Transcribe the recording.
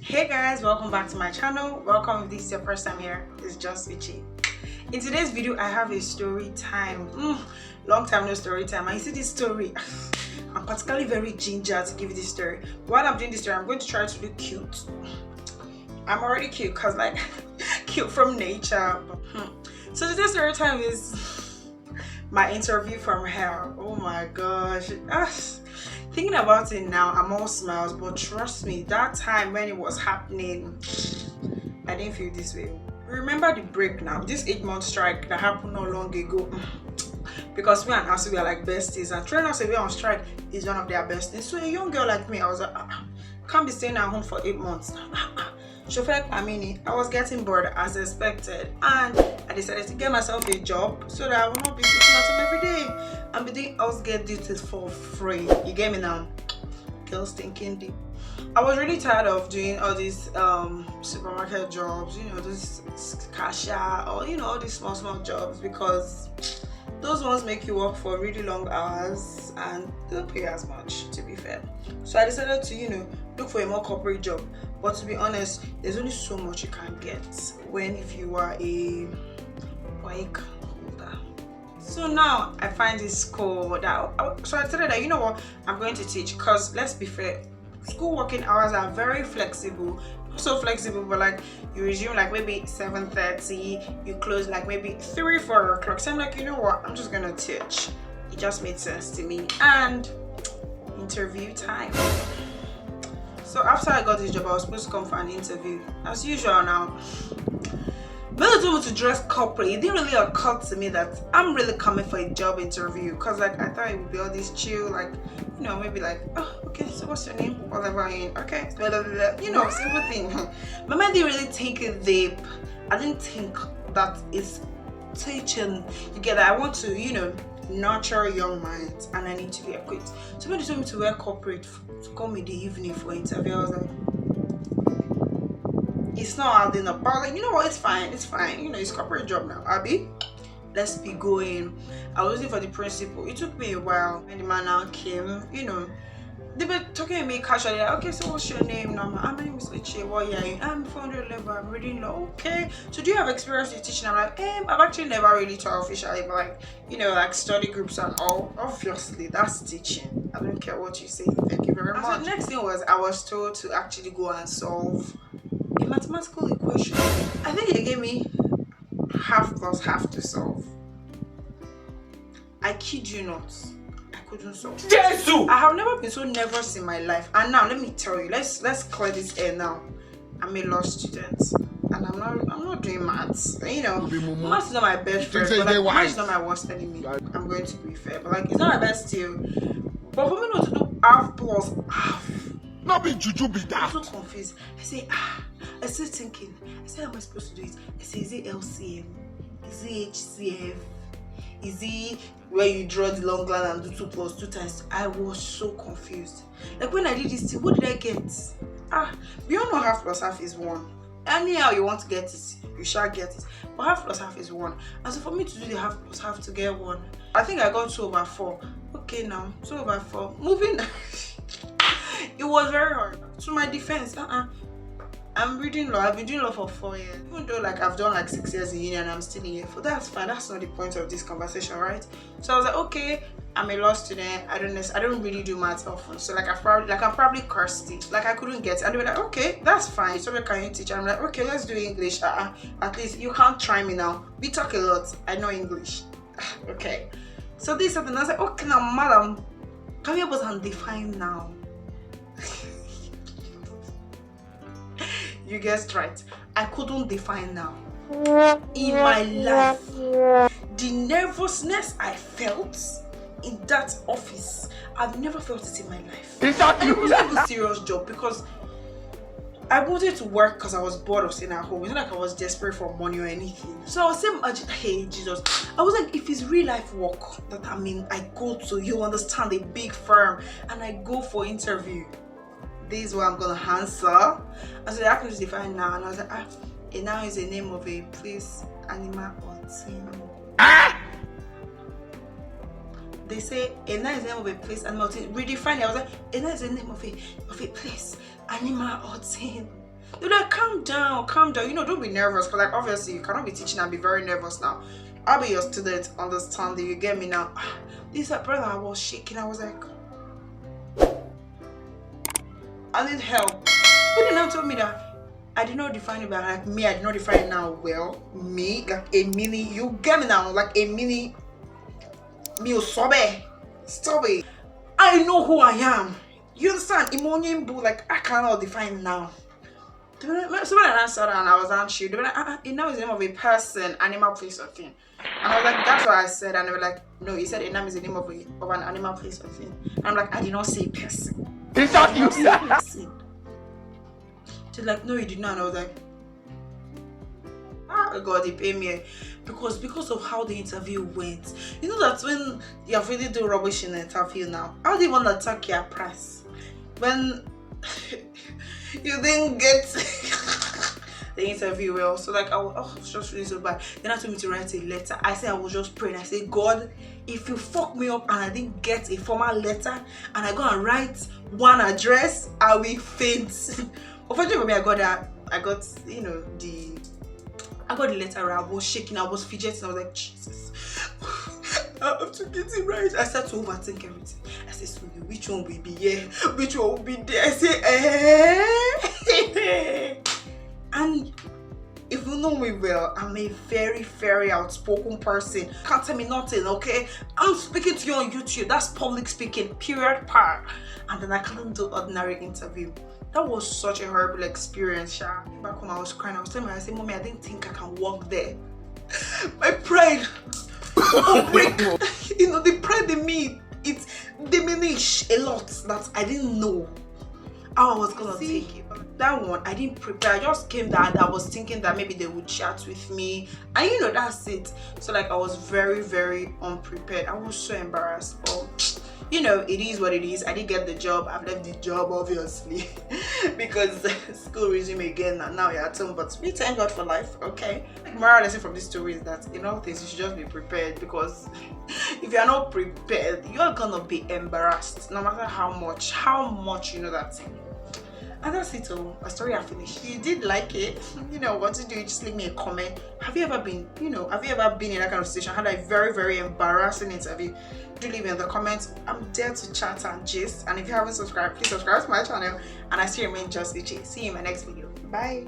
Hey guys, welcome back to my channel. Welcome if this is your first time here. It's just Uchey. In today's video I have a story time. Long time no story time. I see this story. I'm particularly very ginger to give you this story. While I'm doing this story, I'm going to try to look cute. I'm already cute because like cute from nature. So today's story time is my interview from hell. Oh my gosh. Thinking about it now, I'm all smiles, but trust me, that time when it was happening, I didn't feel this way. Remember the break now, this 8-month strike that happened not long ago, because me and Asu we are like besties, and throwing us away on strike is one of their besties. So a young girl like me, I was like, can't be staying at home for 8 months. I was getting bored as expected, and I decided to get myself a job so that I will not be sitting at home every day and be doing house get duties for free. You get me now? Girls thinking deep. I was really tired of doing all these supermarket jobs, this cashier, or all these small jobs, because those ones make you work for really long hours and they don't pay as much, to be fair. So I decided to look for a more corporate job. But to be honest, there's only so much you can get if you are a bike holder. So now I find this school so I decided that what, I'm going to teach, because let's be fair, school working hours are very flexible. Not so flexible, but like you resume like maybe 7:30, you close like maybe 3-4 o'clock. So I'm like, what, I'm just gonna teach. It just made sense to me. And interview time. So after I got this job, I was supposed to come for an interview as usual. Now when I told me to dress corporate, it didn't really occur to me that I'm really coming for a job interview, because like I thought it would be all this chill, like maybe like, oh okay, so what's your name, whatever, okay, simple thing. My mind didn't really think it deep. I didn't think that it's teaching. You get that I want to nurture young minds, and I need to be equipped. So when they told me to wear corporate to come in the evening for interview, I was like, it's not adding up. But I was like, what, it's fine, it's corporate job now, Abby. Let's be going. I was waiting for the principal. It took me a while. When the man now came, they were talking to me casually, like, okay, so what's your name now? My name is Uchey. What year are you? I'm 400 level, I'm reading law. Okay, so do you have experience in teaching? I'm like, I've actually never really taught officially, but like, like study groups and all. Obviously, that's teaching. I don't care what you say. Thank you very much. So the next thing was, I was told to actually go and solve a mathematical equation. I think they gave me half plus half to solve. I kid you not, I couldn't solve. Jesus! I have never been so nervous in my life. And now let me tell you, let's clear this air now. I'm a law student, and I'm not doing maths. Maths is not my best friend, but like, maths is not my worst enemy. I'm going to be fair, but like, it's not my best still. But for me not to do half plus half, not be juju be that. I'm so confused. I say, I still thinking. I say, how am I supposed to do it? I say, is it LCM? Is it HCF? Is it where you draw the long line and do 2 plus 2 times? I was so confused. Like when I did this thing, what did I get? We all know half plus half is 1. Anyhow you want to get it, you shall get it. But half plus half is 1. And so for me to do the half plus half to get 1, I think I got 2/4. Okay, now 2/4. Moving. It was very hard. To my defense, I'm reading law. I've been doing law for 4 years. Even though like I've done like 6 years in uni and I'm still in year 4. That's fine. That's not the point of this conversation, right? So I was like, okay, I'm a law student. I don't really do maths often. So like I'm probably cursed it. Like I couldn't get it. And they were like, okay, that's fine. So can you teach? I'm like, okay, let's do English. At least you can't try me now. We talk a lot. I know English. Okay. So this happened. I was like, okay, now madam, can you help us and define now? You guessed right. I couldn't define now. In my life, the nervousness I felt in that office, I've never felt it in my life. And it wasn't a serious job, because I wanted to work because I was bored of staying at home. It's not like I was desperate for money or anything. So I was saying, hey Jesus, I was like, if it's real life work that I go to, you understand, a big firm, and I go for interview, this is what I'm gonna answer. And so they asked me to define now, and I was like, a noun is a name of a place, animal, or thing. They say a noun is the name of a place, animal, or thing. Redefine it. I was like, a noun is the name of a place, animal, or thing. They're like, calm down, you know, don't be nervous. Because like obviously you cannot be teaching and be very nervous now. I'll be your student, understand? You get me now? This brother, I was shaking. I was like, I need help. But they now told me that I did not define it, but like me, I did not define it now. Well, me, like a mini, you get me now, like a mini me stop it. I know who I am. You understand? Emotion, like I cannot define now. So when I answered and I was unsure, they were like, it now is the name of a person, animal, place, or thing. And I was like, that's what I said. And they were like, no, you said Enam is the name of an animal, place, or thing. And I'm like, I did not say person. Did not you say? They're like, no, you did not. And I was like, God, they pay me because of how the interview went. You know that when you have really do rubbish in the interview now, how do you want to attack your price when you didn't get the interview well? So like I was just really so bad. Then I told me to write a letter. I said I was just praying. I said, God, if you fuck me up and I didn't get a formal letter and I go and write one address, I will faint. Unfortunately for me, I got you know I got the letter. I was shaking, I was fidgeting. I was like, Jesus, I have to get it right. I started to overthink everything. I said, so which one will be here? Which one will be there? I said, And if you know me well, I'm a very, very outspoken person. Can't tell me nothing, okay? I'm speaking to you on YouTube. That's public speaking, period, part. And then I couldn't do ordinary interview. That was such a horrible experience, Sha. Back home, I was crying. I was telling her, I said, Mommy, I didn't think I can walk there. My pride, break. You know, the pride in me, it diminished a lot that I didn't know how I was gonna take it. That one, I didn't prepare. I just came there and I was thinking that maybe they would chat with me. And you know, that's it. So like, I was very, very unprepared. I was so embarrassed. But you know, it is what it is. I didn't get the job. I've left the job, obviously, because school resume again, and now you're at home. But we thank God for life, okay? Moral lesson from this story is that in all things, you should just be prepared, because if you're not prepared, you're gonna be embarrassed, no matter how much you know that thing. And that's it all. A story I finished. If you did like it, you know what to do, just leave me a comment. Have you ever been in that kind of situation? Had a very, very embarrassing interview? Do leave me in the comments. I'm there to chat and gist. And if you haven't subscribed, please subscribe to my channel. And I still remain Just Uchey. See you in my next video. Bye.